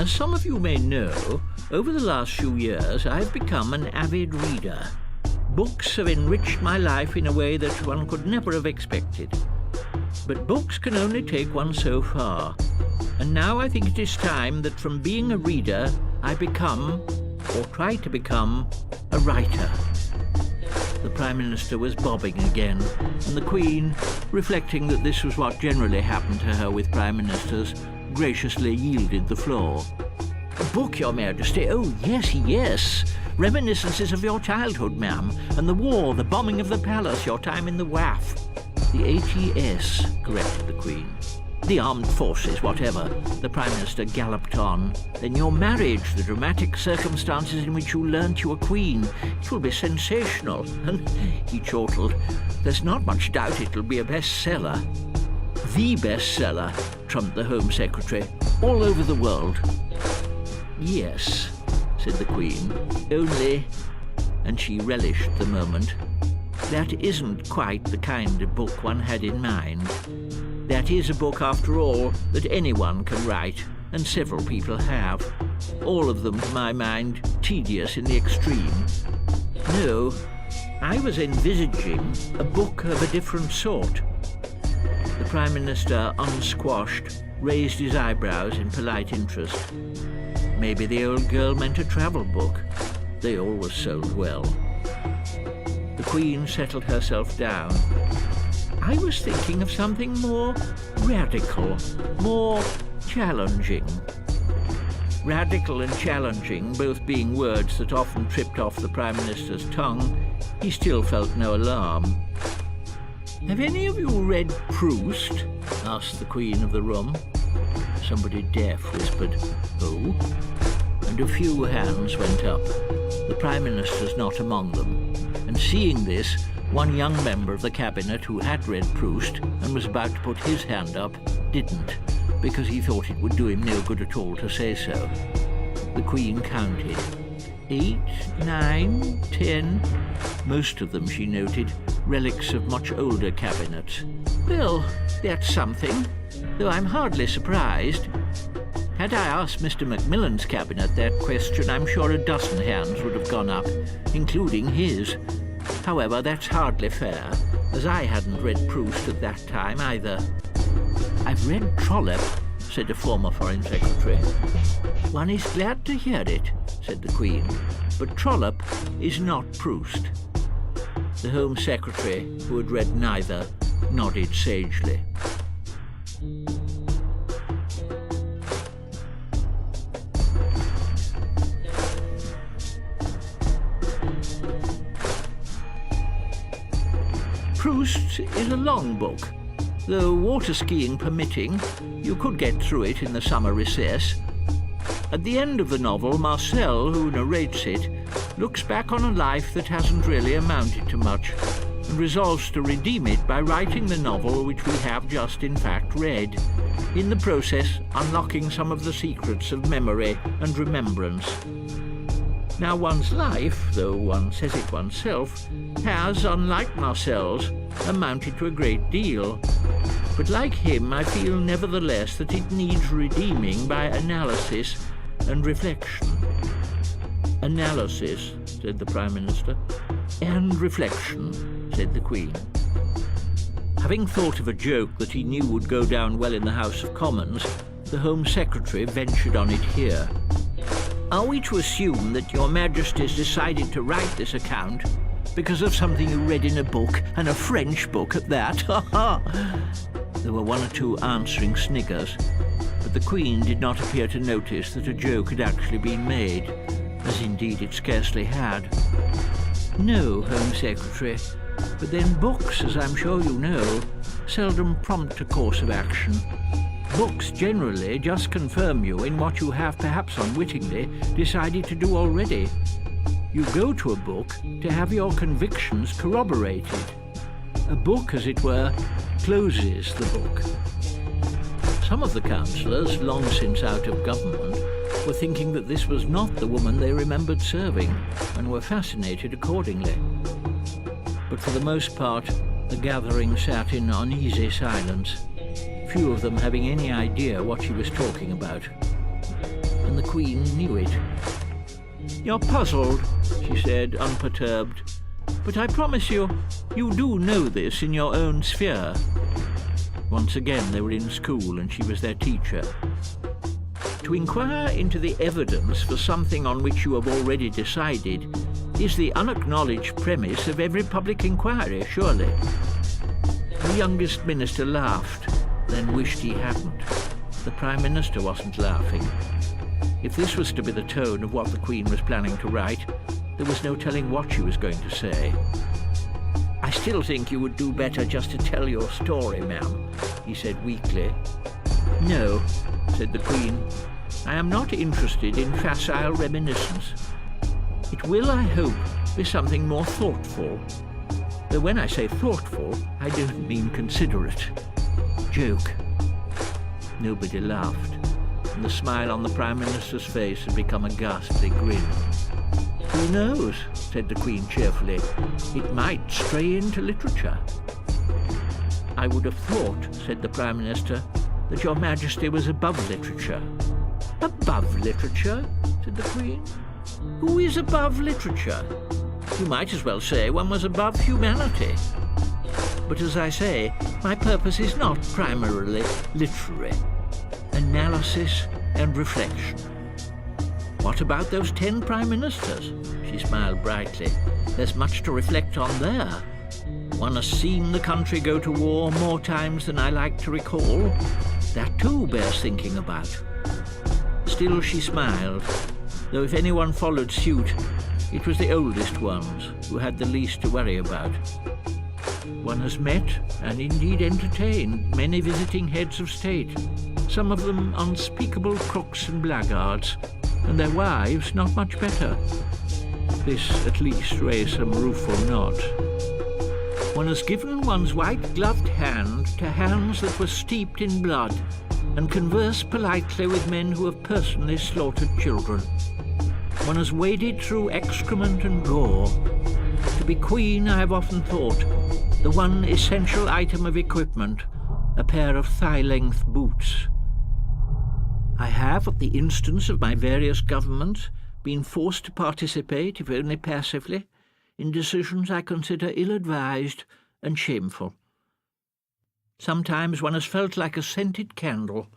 As some of you may know, over the last few years I've become an avid reader. Books have enriched my life in a way that one could never have expected. But books can only take one so far. And now I think it is time that from being a reader, I become, or try to become, a writer. The Prime Minister was bobbing again, and the Queen, reflecting that this was what generally happened to her with Prime Ministers, graciously yielded the floor. A book, Your Majesty? Oh, yes, yes. Reminiscences of your childhood, ma'am, and the war, the bombing of the palace, your time in the WAF. The ATS, corrected the Queen. The armed forces, whatever. The Prime Minister galloped on. Then your marriage, the dramatic circumstances in which you learnt you were Queen. It will be sensational. And he chortled. There's not much doubt it'll be a bestseller. The bestseller, trumped the Home Secretary, all over the world. Yes, said the Queen, only, and she relished the moment, that isn't quite the kind of book one had in mind. That is a book, after all, that anyone can write, and several people have. All of them, to my mind, tedious in the extreme. No, I was envisaging a book of a different sort. The Prime Minister, unsquashed, raised his eyebrows in polite interest. Maybe the old girl meant a travel book. They always sold well. The Queen settled herself down. I was thinking of something more radical, more challenging. Radical and challenging, both being words that often tripped off the Prime Minister's tongue, he still felt no alarm. Have any of you read Proust? Asked the Queen of the room. Somebody deaf whispered, "Who?" And a few hands went up. The Prime Minister's not among them. And seeing this, one young member of the Cabinet who had read Proust and was about to put his hand up didn't, because he thought it would do him no good at all to say so. The Queen counted. 8, 9, 10. Most of them, she noted, relics of much older cabinets. Well, that's something, though I'm hardly surprised. Had I asked Mr. Macmillan's cabinet that question, I'm sure a dozen hands would have gone up, including his. However, that's hardly fair, as I hadn't read Proust at that time either. I've read Trollope, said a former Foreign Secretary. One is glad to hear it, said the Queen, but Trollope is not Proust. The Home Secretary, who had read neither, nodded sagely. Proust is a long book. Though water skiing permitting, you could get through it in the summer recess. At the end of the novel, Marcel, who narrates it, looks back on a life that hasn't really amounted to much, and resolves to redeem it by writing the novel which we have just in fact read, in the process unlocking some of the secrets of memory and remembrance. Now one's life, though one says it oneself, has, unlike Marcel's, amounted to a great deal. But like him, I feel nevertheless that it needs redeeming by analysis and reflection. Analysis, said the Prime Minister. And reflection, said the Queen. Having thought of a joke that he knew would go down well in the House of Commons, the Home Secretary ventured on it here. Are we to assume that Your Majesty's decided to write this account because of something you read in a book, and a French book at that? Ha ha! There were one or two answering sniggers, but the Queen did not appear to notice that a joke had actually been made, as indeed it scarcely had. No, Home Secretary, but then books, as I'm sure you know, seldom prompt a course of action. Books generally just confirm you in what you have, perhaps unwittingly, decided to do already. You go to a book to have your convictions corroborated. A book, as it were, closes the book. Some of the councillors, long since out of government, were thinking that this was not the woman they remembered serving, and were fascinated accordingly. But for the most part, the gathering sat in uneasy silence, few of them having any idea what she was talking about. And the Queen knew it. "You're puzzled," she said, unperturbed. "But I promise you, you do know this in your own sphere." Once again they were in school and she was their teacher. To inquire into the evidence for something on which you have already decided is the unacknowledged premise of every public inquiry, surely. The youngest minister laughed, then wished he hadn't. The Prime Minister wasn't laughing. If this was to be the tone of what the Queen was planning to write, there was no telling what she was going to say. "I still think you would do better just to tell your story, ma'am," he said weakly. "No," said the Queen. "I am not interested in facile reminiscence. It will, I hope, be something more thoughtful. Though when I say thoughtful, I don't mean considerate. Joke." Nobody laughed, and the smile on the Prime Minister's face had become a ghastly grin. "Who knows?" said the Queen cheerfully. "It might stray into literature." "I would have thought," said the Prime Minister, "that your Majesty was above literature." "Above literature?" said the Queen. "Who is above literature? You might as well say one was above humanity. But as I say, my purpose is not primarily literary. Analysis and reflection." "What about those 10 Prime Ministers?" She smiled brightly. "There's much to reflect on there. One has seen the country go to war more times than I like to recall. That too bears thinking about." Still she smiled, though if anyone followed suit, it was the oldest ones who had the least to worry about. One has met, and indeed entertained, many visiting heads of state, some of them unspeakable crooks and blackguards, and their wives not much better. This at least raised some rueful nods. One has given one's white-gloved hand to hands that were steeped in blood, and conversed politely with men who have personally slaughtered children. One has waded through excrement and gore. To be Queen, I have often thought, the one essential item of equipment, a pair of thigh-length boots. I have, at the instance of my various governments, been forced to participate, if only passively, in decisions I consider ill-advised and shameful. Sometimes one has felt like a scented candle,